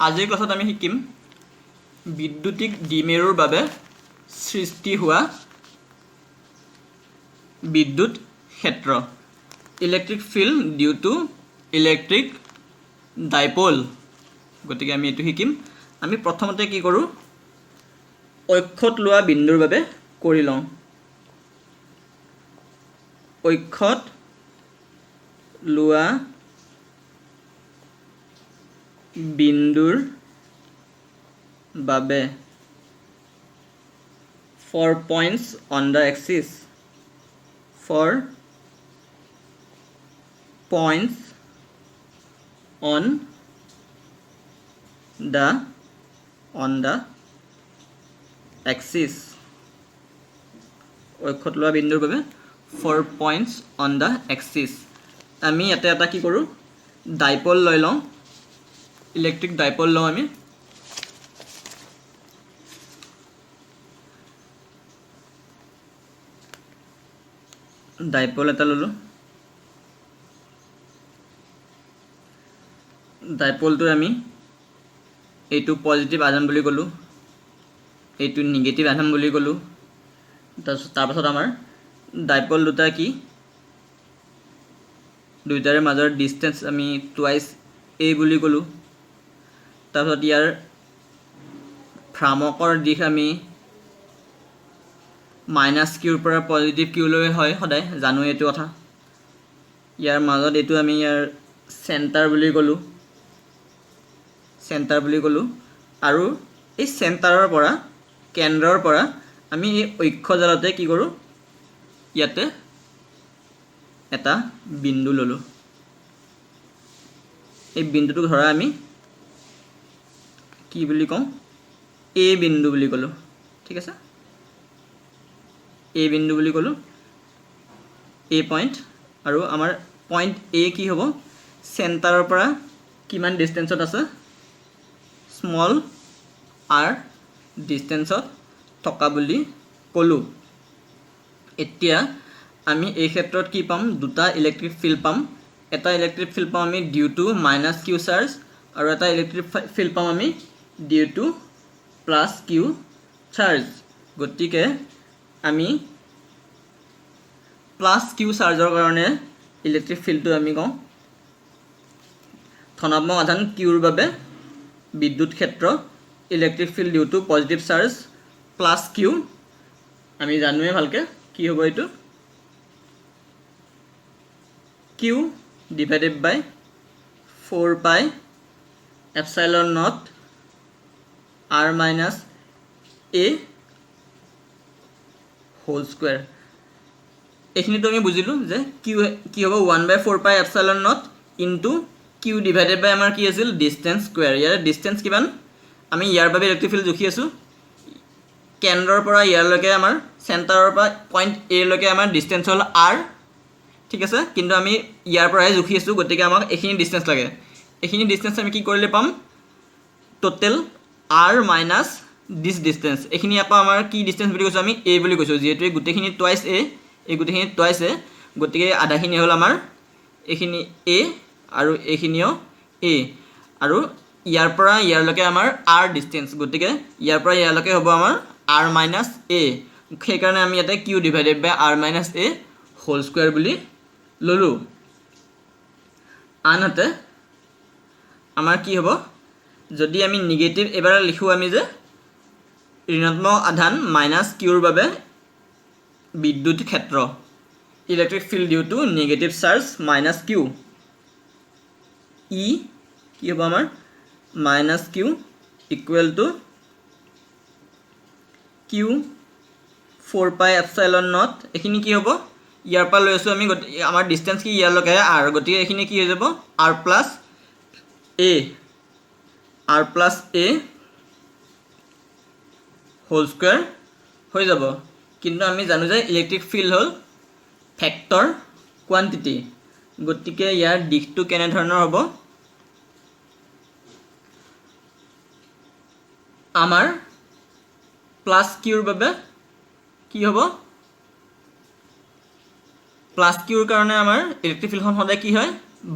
আজিৰ ক্লাছত আমি শিকিম বিদ্যুতিক দ্বিমেৰুৰ বাবে সৃষ্টি হোৱা বিদ্যুৎ ক্ষেত্ৰ electric field due to electric dipole. গতিকে আমি এইটো শিকিম। আমি প্ৰথমতে কি কৰোঁ, অক্ষত লোৱা বিন্দুৰ বাবে কৰি লওঁ। অক্ষত লোৱা বিন্দুৰ বাবে for points on the axis, for points on the axis, অক্ষত লোৱা বিন্দুৰ বাবে for points on the axis। আমি ইয়াতে এটা কি কৰোঁ, ডাইপল লৈ লওঁ, ইলেক্ট্ৰিক ডাইপল লওঁ। আমি ডাইপল এটা ল'লোঁ। ডাইপলটোৰ আমি এইটো পজিটিভ আধান বুলি ক'লোঁ, এইটো নিগেটিভ আধান বুলি ক'লোঁ। তাৰপাছত আমাৰ ডাইপল দুটা কি, দুইটাৰে মাজৰ ডিষ্টেঞ্চ আমি টুৱাইচ এ বুলি ক'লোঁ। তাৰপিছত ইয়াৰ ভ্ৰামকৰ দিশ আমি মাইনাছ কিউৰ পৰা পজিটিভ কিউলৈ হয়, সদায় জানো এইটো কথা। ইয়াৰ মাজত এইটো আমি ইয়াৰ চেণ্টাৰ বুলি ক'লোঁ। আৰু এই চেণ্টাৰৰ পৰা, কেন্দ্ৰৰ পৰা আমি এই অক্ষজালতে কি কৰোঁ, ইয়াতে এটা বিন্দু ল'লোঁ। এই বিন্দুটোক ধৰা আমি কি বুলি কওঁ, এ বিন্দু বুলি ক'লোঁ। ঠিক আছে, এ বিন্দু বুলি ক'লোঁ, এ পইণ্ট। আৰু আমাৰ পইণ্ট এ কি হ'ব, চেণ্টাৰৰ পৰা কিমান ডিষ্টেঞ্চত আছে, স্মল আৰ ডিষ্টেঞ্চত থকা বুলি ক'লোঁ। এতিয়া আমি এই ক্ষেত্ৰত কি পাম, দুটা ইলেক্ট্ৰিক ফিল্ড পাম। এটা ইলেক্ট্ৰিক ফিল্ড পাম আমি due to minus Q charge, আৰু এটা ইলেক্ট্ৰিক ফিল্ড পাম আমি due to plus Q charge. গতিকে আমি প্লাছ কিউ চাৰ্জৰ কাৰণে ইলেক্ট্ৰিক ফিল্ডটো আমি কওঁ ধনাত্মক আধান কিউৰ বাবে বিদ্যুৎ ক্ষেত্ৰ electric field due to positive charge plus Q. আমি জানোৱে ভালকৈ কি হ'ব, এইটো Q divided by 4 pi epsilon naught r minus a whole square. এইখিনিতো আমি বুজিলোঁ যে কিউ কি হ'ব, 1/4 pi epsilon naught into q divided by আমাৰ কি আছিল, ডিষ্টেঞ্চ স্কুৱেৰ। ইয়াৰ ডিষ্টেঞ্চ কিমান, আমি ইয়াৰ বাবে ইলেক্ট্ৰিক ফিল্ড জুখি আছোঁ। কেন্দ্ৰৰ পৰা ইয়াৰলৈকে আমাৰ চেণ্টাৰৰ পৰা পইণ্ট এলৈকে আমাৰ ডিষ্টেঞ্চ হ'ল আৰ। ঠিক আছে, কিন্তু আমি ইয়াৰ পৰাই জুখি আছোঁ, গতিকে আমাক এইখিনি ডিষ্টেঞ্চ লাগে। এইখিনি ডিষ্টেঞ্চ আমি কি কৰিলে পাম, টোটেল আৰ মাইনাছ দিছ ডিষ্টেঞ্চ। এইখিনি আকৌ আমাৰ কি ডিষ্টেঞ্চ বুলি কৈছোঁ, আমি এ বুলি কৈছোঁ, যিহেতু এই গোটেইখিনি টুৱাইচ এ, এই গোটেইখিনি টুৱাইচ এ, গতিকে আধাখিনি হ'ল আমাৰ এইখিনি এ আৰু এইখিনিও এ। আৰু ইয়াৰ পৰা ইয়াৰলৈকে আমাৰ আৰ ডিষ্টেঞ্চ, গতিকে ইয়াৰ পৰা ইয়াৰলৈকে হ'ব আমাৰ আৰ মাইনাছ এ। সেইকাৰণে আমি ইয়াতে Q divided by R minus a whole square বুলি ল'লোঁ। আনহাতে আমাৰ কি হ'ব, যদি আমি নিগেটিভ এবাৰ লিখোঁ, আমি যে ঋণাত্মক আধান মাইনাছ কিউৰ বাবে বিদ্যুৎ ক্ষেত্ৰ electric field due to negative charge minus q, E কি হ'ব আমাৰ minus q equal to q 4 pi epsilon not. এইখিনি কি হ'ব, ইয়াৰ পৰা লৈ আছোঁ আমি, আমাৰ ডিষ্টেঞ্চ কি ইয়াৰলৈকে আৰ, গতিকে এইখিনি কি হৈ যাব R plus a whole square হৈ যাব। কিন্তু আমি জানো যে ইলেক্ট্ৰিক ফিল্ড হ'ল ভেক্টৰ কোৱান্টিটি, গতিকে ইয়াৰ দিশটো কেনেধৰণৰ হ'ব, আমাৰ প্লাছ কিউৰ বাবে কি হ'ব, প্লাছ কিউৰ কাৰণে আমাৰ ইলেক্ট্ৰিক ফিল্ডখন সদায় কি হয়,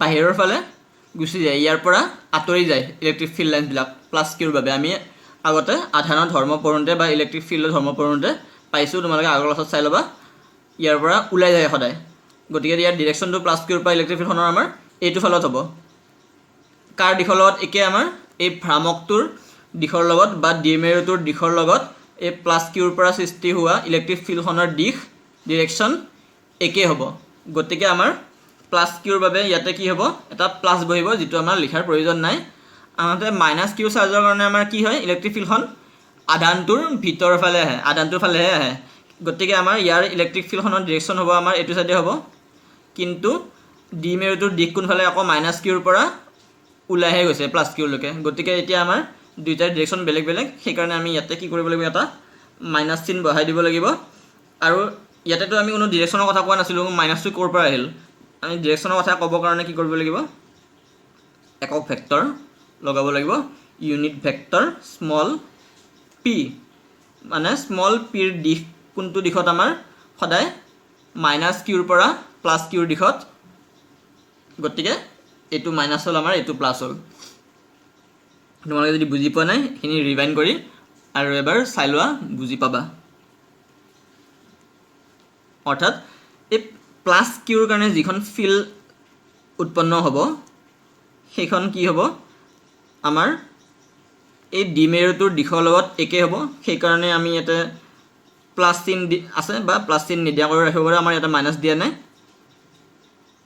বাহিৰৰ ফালে গুচি যায়। ইয়াৰ পৰা আঁতৰি যায় ইলেক্ট্ৰিক ফিল্ড লাইনবিলাক প্লাছ কিউৰ বাবে আমি আগতে আধানৰ ধৰ্ম পঢ়োঁতে বা ইলেক্ট্ৰিক ফিল্ডৰ ধৰ্ম পঢ়োঁতে পাইছোঁ তোমালোকে আগৰ ক্লাছত চাই ল'বা ইয়াৰ পৰা ওলাই যায় সদায় গতিকে ইয়াৰ ডিৰেকশ্যনটো প্লাছ কিউৰ পৰা ইলেক্ট্ৰিক ফিল্ডখনৰ আমাৰ এইটো ফালত হ'ব কাৰ দিশৰ লগত একে আমাৰ এই ভ্ৰামকটোৰ দিশৰ লগত বা দ্বিমেৰুটোৰ দিশৰ লগত এই প্লাছ কিউৰ পৰা সৃষ্টি হোৱা ইলেক্ট্ৰিক ফিল্ডখনৰ দিশ ডিৰেকশ্যন একে হ'ব গতিকে আমাৰ প্লাছ কিউৰ বাবে ইয়াতে কি হ'ব এটা প্লাছ বহিব যিটো আমাৰ লিখাৰ প্ৰয়োজন নাই আনহাতে মাইনাছ কিউ চাৰ্জৰ কাৰণে আমাৰ কি হয় ইলেক্ট্ৰিক ফিল্ডখন আধানটোৰ ভিতৰৰ ফালে আহে আধানটোৰ ফালেহে আহে গতিকে আমাৰ ইয়াৰ ইলেক্ট্ৰিক ফিল্ডখনৰ ডিৰেকশ্যন হ'ব আমাৰ এইটো চাইডে হ'ব কিন্তু দ্বিমেৰুটোৰ দিশ কোনফালে আকৌ মাইনাছ কিউৰ পৰা ওলাইহে গৈছে প্লাছ কিউলৈকে গতিকে এতিয়া আমাৰ দুইটাৰ ডিৰেকশ্যন বেলেগ বেলেগ সেইকাৰণে আমি ইয়াতে কি কৰিব লাগিব এটা মাইনাছ চিন বহাই দিব লাগিব আৰু ইয়াতেতো আমি কোনো ডিৰেকশ্যনৰ কথা কোৱা নাছিলোঁ মাইনাছটো ক'ৰ পৰা আহিল আমি ডিৰেকশ্যনৰ কথা ক'বৰ কাৰণে কি কৰিব লাগিব একক ভেক্টৰ লগাব লাগিব ইউনিট ভেক্টৰ স্মল পি মানে স্মল পিৰ দিশ কোনটো দিশত আমাৰ সদায় মাইনাছ কিউৰ পৰা প্লাছ কিউৰ দিশত গতিকে এইটো মাইনাছ হ'ল আমাৰ এইটো প্লাছ হ'ল তোমালোকে যদি বুজি পোৱা নাই সেইখিনি ৰিভাইণ্ড কৰি আৰু এবাৰ চাই লোৱা বুজি পাবা অৰ্থাৎ এই প্লাছ কিউৰ কাৰণে যিখন ফিল্ড উৎপন্ন হ'ব সেইখন কি হ'ব আমাৰ এই দ্বিমেৰুটোৰ দিশৰ লগত একে হ'ব সেইকাৰণে আমি ইয়াতে প্লাছ চিন আছে বা প্লাছ চিন নিদিয়াকৈ ৰাখিব পাৰে আমাৰ ইয়াতে মাইনাছ দিয়া নাই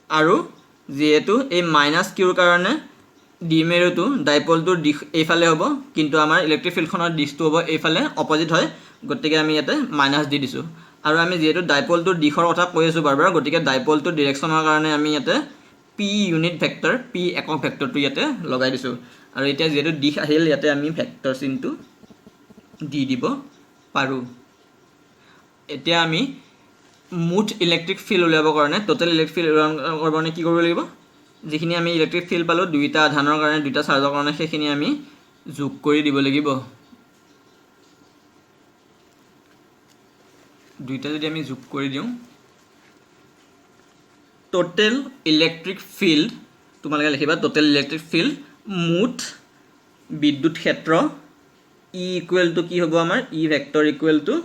আৰু যিহেতু এই মাইনাছ কিউৰ কাৰণে দ্বিমেৰুটো ডাইপলটোৰ দিশ এইফালে হ'ব কিন্তু আমাৰ ইলেক্ট্ৰিক ফিল্ডখনৰ দিশটো হ'ব এইফালে অপজিট হয় গতিকে আমি ইয়াতে মাইনাছ দি দিছোঁ আৰু আমি যিহেতু ডাইপলটোৰ দিশৰ কথা কৈ আছোঁ বাৰ বাৰ গতিকে ডাইপলটোৰ ডিৰেকশ্যনৰ কাৰণে আমি ইয়াতে পি ইউনিট ভেক্টৰ পি একক ভেক্টৰটো ইয়াতে লগাই দিছোঁ আৰু এতিয়া যিহেতু দিশ আহিল ইয়াতে আমি ভেক্টৰ চিনটো দি দিব পাৰোঁ এতিয়া আমি মুঠ ইলেক্ট্ৰিক ফিল্ড উলিয়াবৰ কাৰণে টোটেল ইলেক্ট্ৰিক ফিল্ড উলিয়াবৰ কাৰণে কি কৰিব লাগিব যিখিনি আমি ইলেক্ট্ৰিক ফিল্ড পালোঁ দুইটা আধানৰ কাৰণে দুইটা চাৰ্জৰ কাৰণে সেইখিনি আমি যোগ কৰি দিব লাগিব দুইটা যদি আমি যোগ কৰি দিওঁ টোটেল ইলেক্ট্ৰিক ফিল্ড তোমালোকে লিখিবা টোটেল ইলেক্ট্ৰিক ফিল্ড মুঠ বিদ্যুৎ ক্ষেত্ৰ ই ইকুৱেল টু কি হ'ব আমাৰ E vector equal to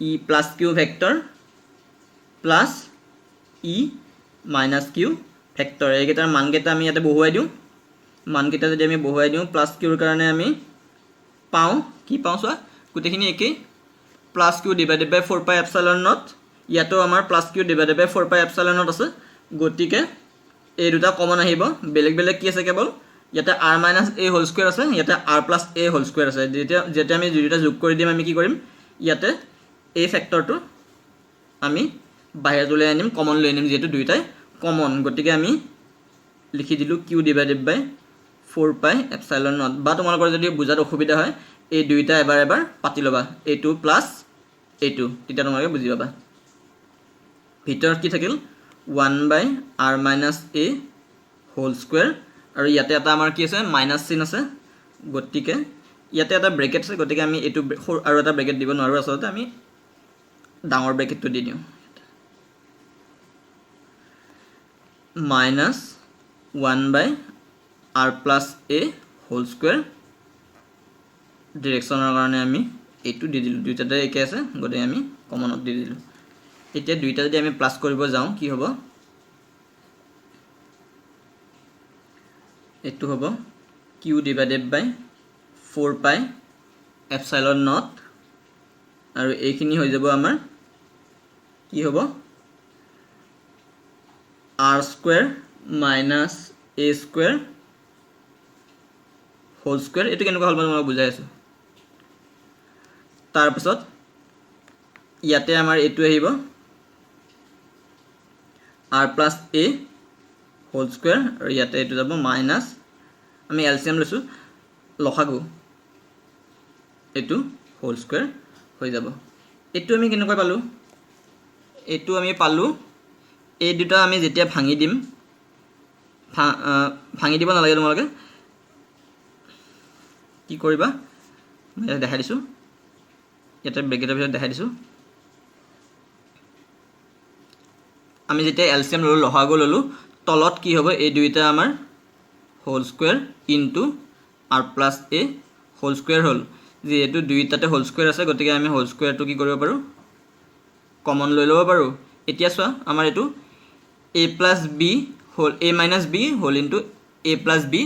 E plus q vector plus E minus q vector এইকেইটাৰ মানকেইটা আমি ইয়াতে বহুৱাই দিওঁ মানকেইটা যদি আমি বহুৱাই দিওঁ প্লাছ কিউৰ কাৰণে আমি পাওঁ কি পাওঁ চোৱা গোটেইখিনি একেই plus Q divided by 4 pi epsilon not ইয়াতো আমাৰ plus Q divided by 4 pi epsilon not আছে গতিকে এই দুটা কমন আহিব বেলেগ বেলেগ কি আছে কেৱল ইয়াতে r minus a whole square আছে ইয়াতে r plus a whole square আছে যেতিয়া আমি দুয়োটা যোগ কৰি দিম আমি কি কৰিম ইয়াতে এই ফেক্টৰটো আমি বাহিৰত উলিয়াই আনিম কমন লৈ আনিম যিহেতু দুয়োটাই কমন গতিকে আমি লিখি দিলোঁ Q divided by 4 pi epsilon not বা তোমালোকৰ যদি বুজাত অসুবিধা হয় এই দুইটা এবাৰ এবাৰ পাতি ল'বা এইটো প্লাছ এইটো তেতিয়া তোমালোকে বুজি পাবা ভিতৰত কি থাকিল 1 by r minus a whole square আৰু ইয়াতে এটা আমাৰ কি আছে মাইনাছ চিন আছে গতিকে ইয়াতে এটা ব্ৰেকেট আছে গতিকে আমি এইটো আৰু এটা ব্ৰেকেট দিব নোৱাৰোঁ আচলতে আমি ডাঙৰ ব্ৰেকেটটো দি দিওঁ minus 1 by r plus a whole square ডিৰেকশ্যনৰ কাৰণে আমি এইটো দি দিলোঁ দুইটাতে একে আছে গতিকে আমি কমনত দি দিলোঁ এতিয়া দুইটা যদি আমি প্লাছ কৰিব যাওঁ কি হ'ব এইটো হ'ব Q divided by 4 pi epsilon not আৰু এইখিনি হৈ যাব আমাৰ কি হ'ব r square minus a square whole square এইটো কেনেকুৱা হ'ল মই বুজাই আছোঁ তাৰপিছত ইয়াতে আমাৰ এইটো আহিব r plus a whole square আৰু ইয়াতে এইটো যাব মাইনাছ আমি এলচিএম লৈছোঁ লসাগু এইটো হোল স্কুৱেৰ হৈ যাব এইটো আমি কেনেকৈ পালোঁ এইটো আমি পালোঁ এই দুটা আমি যেতিয়া ভাঙি দিম ভাঙি দিব নালাগে তোমালোকে কি কৰিবা মই দেখাই দিছোঁ ইয়াতে ব্ৰেকেটৰ ভিতৰত দেখাই দিছোঁ আমি যেতিয়া এলচিএম ল'লোঁ লসাগু ল'লোঁ তলত কি হ'ব এই দুইটা আমাৰ whole square into r plus a whole square হ'ল যিহেতু দুইটাতে হোল স্কুৱেৰ আছে গতিকে আমি হোল স্কুৱেৰটো কি কৰিব পাৰোঁ কমন লৈ ল'ব পাৰোঁ এতিয়া চোৱা আমাৰ এইটো A plus B whole A minus B whole into A plus B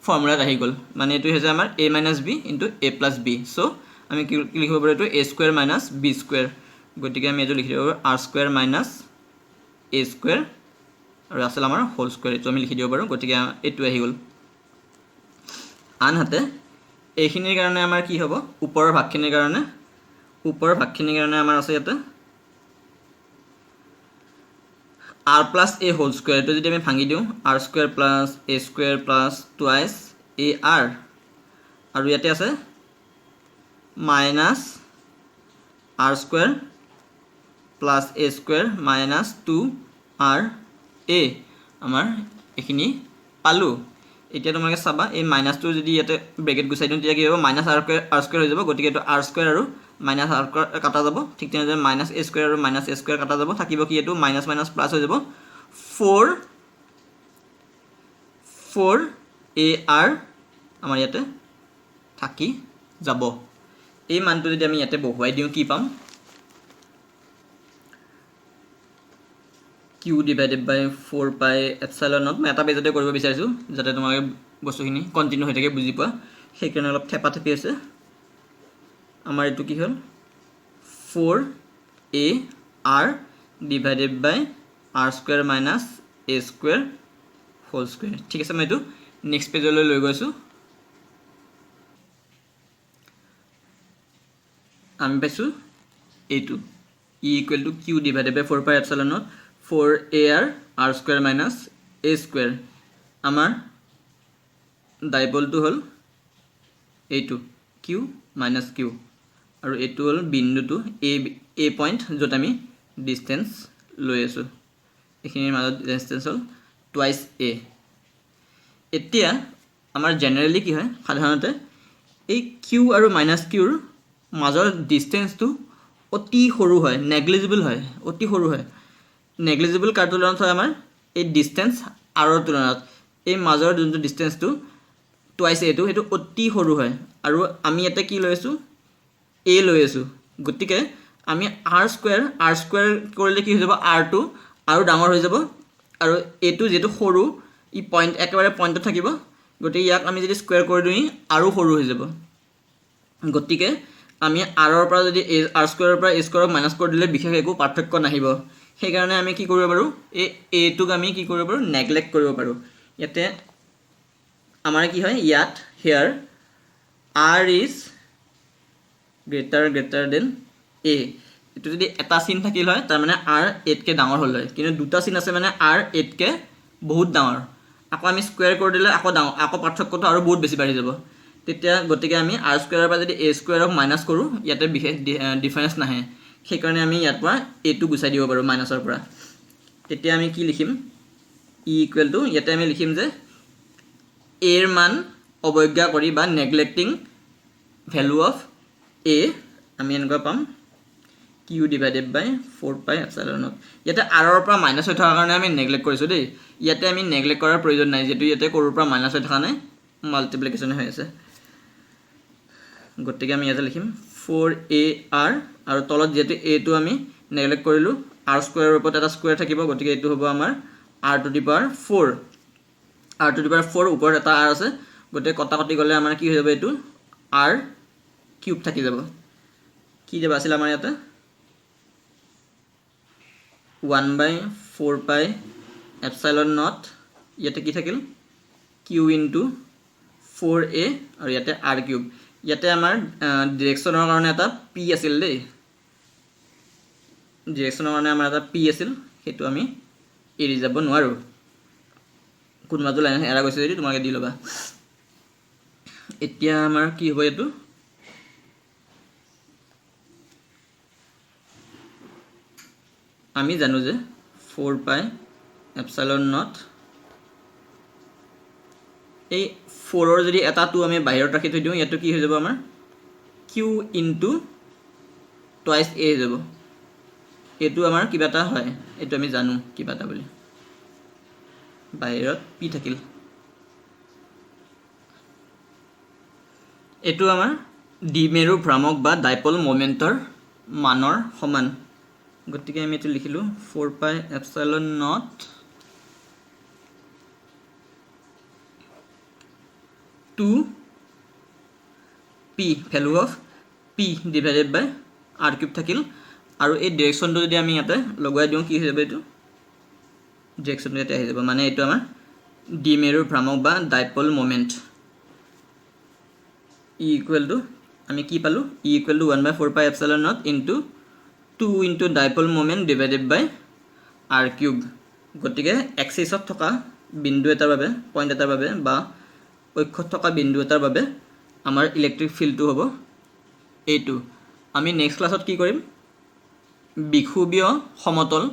ফৰ্মুলাত আহি গ'ল মানে এইটো হৈছে আমাৰ এ minus B into A plus B চ' আমি কি লিখিব পাৰোঁ এইটো এ স্কুৱেৰ মাইনাছ বি স্কুৱেৰ গতিকে আমি এইটো লিখি দিব পাৰোঁ আৰ স্কুৱেৰ মাইনাছ এ স্কুৱেৰ আৰু আছিল আমাৰ হোল স্কুৱেৰ এইটো আমি লিখি দিব পাৰোঁ গতিকে এইটো আহি গ'ল আনহাতে এইখিনিৰ কাৰণে আমাৰ কি হ'ব ওপৰৰ ভাগখিনিৰ কাৰণে আমাৰ আছে ইয়াতে R plus a whole square এইটো যদি আমি ভাঙি দিওঁ আৰ স্কুৱেৰ প্লাছ এ স্কুৱেৰ প্লাছ টুৱাইছ এ আৰ আৰু ইয়াতে আছে minus R square plus A square minus to R এ আমাৰ এইখিনি পালোঁ এতিয়া তোমালোকে চাবা এই মাইনাছটো যদি ইয়াতে ব্ৰেকেট গুচাই দিওঁ তেতিয়া কি হ'ব মাইনাছ আৰ স্কুৱেৰ হৈ যাব গতিকে এইটো আৰ স্কুৱেৰ আৰু মাইনাছ আৰ স্কুৱেৰ কাটা যাব ঠিক তেনেদৰে মাইনাছ এ স্কুৱেৰ আৰু মাইনাছ এ স্কুৱেৰ কাটা যাব থাকিব কি এইটো মাইনাছ মাইনাছ প্লাছ হৈ যাব ফ'ৰ এ আৰ আমাৰ ইয়াতে থাকি যাব এই মানটো যদি আমি ইয়াতে বহুৱাই দিওঁ কি পাম Q divided by 4 pi epsilon not মই এটা পেজতে কৰিব বিচাৰিছোঁ যাতে তোমালোকে বস্তুখিনি কণ্টিনিউ হৈ থাকে বুজি পোৱা সেইকাৰণে অলপ থেপা থেপি আছে আমাৰ এইটো কি হ'ল 4 এ আৰ ডিভাইডেড বাই আৰ স্কুৱেৰ মাইনাছ এ স্কুৱেৰ হোল স্কুৱেৰ ঠিক আছে মই এইটো নেক্সট পেজলৈ লৈ গৈছোঁ আমি পাইছোঁ এইটো ই equal to Q divided by 4 pi epsilon not 4 A R square minus A square আমাৰ ডাইপলটো হ'ল এইটো কিউ মাইনাছ কিউ আৰু এইটো হ'ল বিন্দুটো এ পইণ্ট য'ত আমি ডিষ্টেঞ্চ লৈ আছোঁ এইখিনিৰ মাজত ডিষ্টেঞ্চ হ'ল টুৱাইছ এ এতিয়া আমাৰ জেনেৰেলি কি হয় সাধাৰণতে এই কিউ আৰু মাইনাছ কিউৰ মাজৰ ডিষ্টেঞ্চটো অতি সৰু হয় নেগলিজিবল হয় অতি সৰু হয় নেগলিজিবল কাৰ তুলনাত হয় আমাৰ এই ডিষ্টেঞ্চ আৰৰ তুলনাত এই মাজৰ যোনটো ডিষ্টেঞ্চটো টুৱাইছ এটো সেইটো অতি সৰু হয় আৰু আমি ইয়াতে কি লৈ আছোঁ এ লৈ আছোঁ গতিকে আমি আৰ স্কুৱেৰ কৰিলে কি হৈ যাব আৰটো আৰু ডাঙৰ হৈ যাব আৰু এইটো যিহেতু সৰু ই পইণ্ট একেবাৰে পইণ্টত থাকিব গতিকে ইয়াক আমি যদি স্কুৱেৰ কৰি দিওঁ আৰু সৰু হৈ যাব গতিকে আমি আৰৰ পৰা যদি আৰ স্কুৱেৰৰ পৰা এ স্কুৱেৰক মাইনাছ কৰি দিলে বিশেষ একো পাৰ্থক্য নাহিব সেইকাৰণে আমি কি কৰিব পাৰোঁ এই এটোক আমি কি কৰিব পাৰোঁ নেগলেক্ট কৰিব পাৰোঁ ইয়াতে আমাৰ কি হয় ইয়াত here r is greater than a এইটো যদি এটা চিন থাকিল হয় তাৰমানে আৰ এতকৈ ডাঙৰ হ'ল হয় কিন্তু দুটা চিন আছে মানে আৰ এতকৈ বহুত ডাঙৰ আকৌ আমি স্কুৱেৰ কৰি দিলে আকৌ পাৰ্থক্যটো আৰু বহুত বেছি বাঢ়ি যাব তেতিয়া গতিকে আমি আৰ স্কুৱেৰৰ পৰা যদি এ স্কুৱেৰক মাইনাছ কৰোঁ ইয়াতে বিশেষ ডিফাৰেঞ্চ নাহে সেইকাৰণে আমি ইয়াৰ পৰা এটো গুচাই দিব পাৰোঁ মাইনাছৰ পৰা তেতিয়া আমি কি লিখিম ই ইকুৱেল টু ইয়াতে আমি লিখিম যে এৰ মান অৱজ্ঞা কৰি বা নেগলেক্টিং ভেলু অফ এ আমি এনেকুৱা পাম Q divided by 4 pi epsilon not ইয়াতে আৰৰ পৰা মাইনাছ হৈ থকাৰ কাৰণে আমি নেগলেক্ট কৰিছোঁ দেই ইয়াতে আমি নেগলেক্ট কৰাৰ প্ৰয়োজন নাই যিহেতু ইয়াতে সৰুৰ পৰা মাইনাছ হৈ থকা নাই মাল্টিপ্লিকেশ্যন হৈ আছে গতিকে আমি ইয়াতে লিখিম 4 এ আৰ আৰু তলত যিহেতু এটো আমি নেগলেক্ট কৰিলোঁ আৰ স্কুৱেৰৰ ওপৰত এটা স্কুৱেৰ থাকিব গতিকে এইটো হ'ব আমাৰ আৰ টু দি পাৱাৰ 4 ওপৰত এটা আৰ আছে গতিকে কটা কটি গ'লে আমাৰ কি হৈ যাব এইটো আৰ কিউব থাকি যাব কি যাব আছিল আমাৰ ইয়াতে 1/4 পাই এপচাইলন নট ইয়াতে কি থাকিল কিউ ইনটু 4a আৰু ইয়াতে আৰ কিউব ইয়াতে আমাৰ ডিৰেকশ্যনৰ কাৰণে এটা পি আছিল দেই ডিৰেকশ্যনৰ কাৰণে আমাৰ এটা পি আছিল সেইটো আমি এৰি যাব নোৱাৰোঁ কোনোবাটো লাইন এৰা গৈছে যদি তোমালোকে দি ল'বা এতিয়া আমাৰ কি হ'ব এইটো আমি জানো যে 4 পাই এপচাইলন নট এই 4ৰ যদি এটা 2 আমি বাহিৰত ৰাখি থৈ দিওঁ ইয়াতো কি হৈ যাব আমাৰ কিউ ইনটু টুৱাইছ এ হৈ যাব এইটো আমাৰ কিবা এটা হয় এইটো আমি জানো কিবা এটা বুলি বাহিৰত পি থাকিল এইটো আমাৰ দ্বিমেৰু ভ্ৰামক বা ডাইপল মোমেন্টৰ মানৰ সমান গতিকে আমি এটো লিখিলো 4 pi epsilon naught two p value of p divided by r cube থাকিল আৰু এই ডাইৰেকশনটো যদি আমি ইয়াতে লগাই দিও কি হৈ যাব এটো ডাইৰেকশনটো ইয়াতে আহি যাব মানে এটো আমাৰ দ্বিমেৰু ভ্ৰামক বা dipole moment e equal to আমি কি পালো e equal to 1/4 pi epsilon naught into 2 into dipole moment divided by r cube গতিকে এক্সিছত থকা বিন্দু এটাৰ বাবে পইণ্ট এটাৰ বাবে বা অক্ষত থকা বিন্দু এটাৰ বাবে আমাৰ ইলেক্ট্ৰিক ফিল্ডটো হ'ব এইটো আমি নেক্সট ক্লাছত কি কৰিম বিখুবীয় সমতল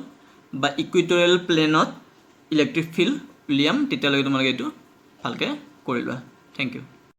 বা ইকুইটৰিয়েল প্লেনত ইলেক্ট্ৰিক ফিল্ড উলিয়াম তেতিয়ালৈকে তোমালোকে এইটো ভালকে কৰি লোৱা থ্যাংক ইউ